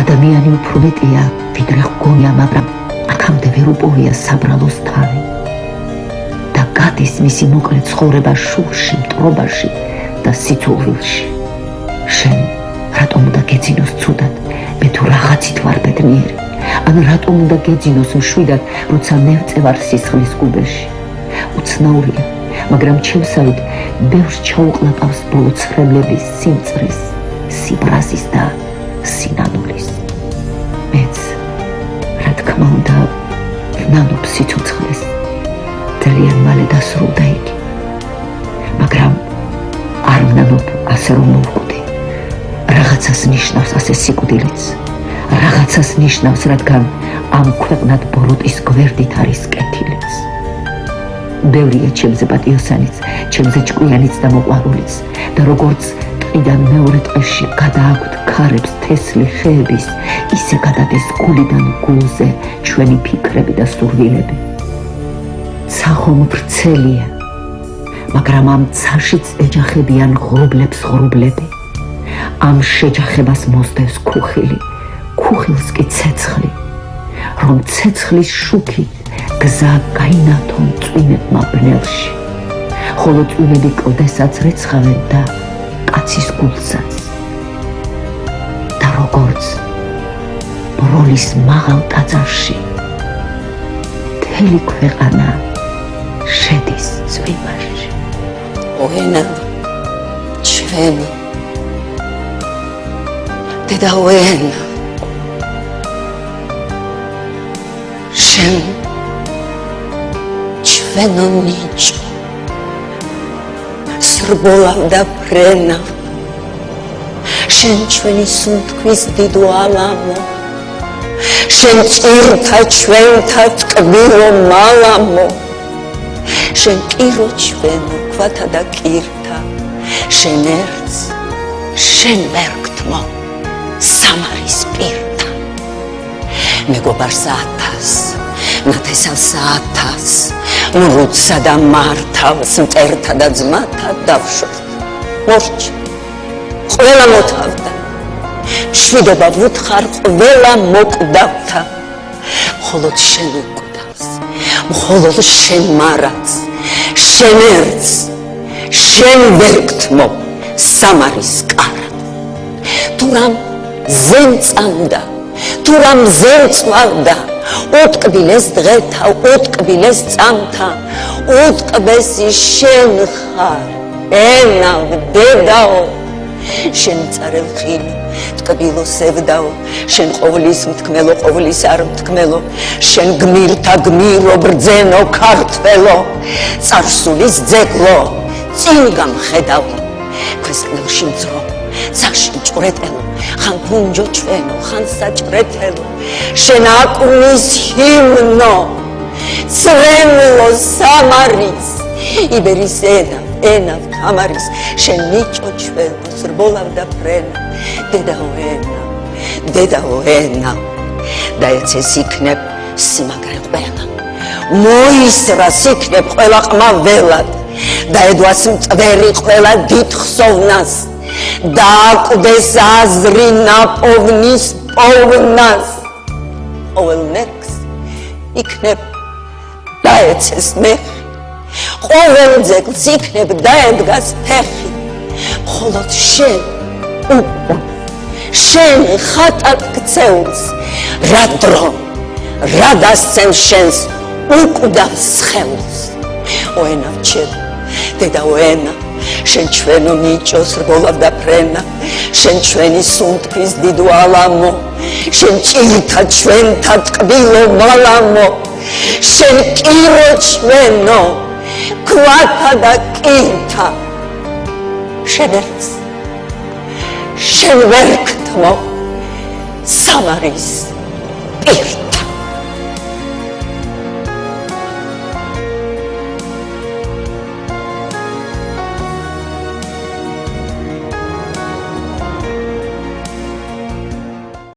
ადამიანი უფრო მეტია, ვიდრე ჰგონია, მაგრამ აქამდე ვერ უპოვია საბრალოს თავი და გადის მისი მოკლე ცხოვრება შურში, მტრობაში და სიცოცხლეში. შენ რატომ უნდა გეძინოს ცუდად, მე თუ რაღაცით ვარ ბედნიერი, ან რატომ უნდა გეძინოს მშვიდად, როცა მე ვწევარ სისხლის გუბეში? უცნაურია, მაგრამ ჩემსავით ბევრს ჩაუყლაპავს ბოლო ცრემლების სიმწრის, სიბრაზის და სინანულის. მეც, რა თქმა უნდა, ვნანობ სიცოცხლეს, ძალიან მალე დასრულდა იგი, მაგრამ არ ვნანობ ასე რომ მოვკვდი. რაღაცას ნიშნავს ასე სიკვდილიც, რაღაცას ნიშნავს, რადგან ამ ქვეყნად ბოროტის გვერდით არის კეთილიც. ბევრია ჩემზე პატიოსანიც, ჩემზე ჭკვიანიც და მოყვარულიც და როგორც ტყიდან მეორე ტყეში გადააქვთ ქარებს თესლი ხეების, ისე გადადეს გულიდან გულზე ჩვენი ფიქრები და სურვილები. ცახომ ვრცელია, მაგრამ ამ ცაშიც ეჯახებიან ღრუბლებს ღრუბლები. ამ შეჯახებას მოსდევს ქუხილი, ქუხილს კი ცეცხლი, რომ ცეცხლის შუქით გზა გაინათონ წვიმებმა ბნელში, ხოლო წვიმები კლდესაც რეცხავენ და კაცის გულსაც. და როგორც ბროლის მაღალ ტაძარში მთელი ქვეყანა შედის წვიმაში. ოენა ჩვენი დედა ოენა, შენ ჩვენო ნიჭო, სრბოლავ და ფრენა, შენ ჩვენი სუნთქვის დიდო ალამო, შენ წირთა ჩვენთა ტკბილო მალამო, შენ კირო ჩვენო ქვათა და კირთა, შენ ერთს, შენ ვერგთმო სამარის პირთა. მეგობარს 1000, ნათესავს 1000, მრუდსა და მართავს, მტერთა და ძმათა დავშორთ. მორჩა, ყველა მოთავდა, მშვიდობა ვუთხარ ყველა მოკვდავთა, მხოლოდ შენ უკვდავს, მხოლოდ შენ მარაც, შენ ერთს, შენ ვერგთმო სამარის კარა. თუ რამ ზენ წამდა, თუ რამ ზენ წვალდა, უტკბილეს დღეთა, უტკბილეს წამთა, უტკბესი შენ ხარ, ენავ დედაო, შენ წარელ ხილო, ტკბილო სევდაო, შენ ყოვლის მთქმელო, ყოვლის არ მთქმელო, შენ გმირთა გმირო, ბრძენო ქართველო, წარსულის ძეგლო, წინ გამხედავო, ქვესკნელში მძრო, ცაში ჭვრეტელო, ხან კუნჯო ჩვენო, ხან საჭრეთელო, შენ აკუნის ჰიმნო, ცრემლო სამარის, იბერის ენავ თამარის, შენ ნიჭო ჩვენო, სრბოლავ და ფრენა, დედაო ენა, დედაო ენა, და ეცეს იქნებ სიმაგრე ყველა, მოისრას იქნებ ყველა ყმა ველად, და ედვას მწვერი ყველა დიდხსოვნას, და აკვდეს აზრი ნაპოვნის პოვნას, ყოველ ნერგს იქნებ დაეცეს მეხი, ყოველ ძეგლს იქნებ დაედგას ფეხი, მხოლოდ შენ უკვე, შენ ხატად გცეულს, რა დრო, რა დასცემს შენს უკვდავს სხეულს. ოენა ვჩედო, დედა ოენა, შენ ჩვენო ნიჭო, სრბოლავ და ფრენა, შენ ჩვენი სუნთქვის დიდო ალამო, შენ ჭირთა ჩვენთა ტკბილო მალამო, შენ კირო ჩვენო, ქვათა და კირთა, შენ ერთს, შენ ვერგთმო სამარის პირთა.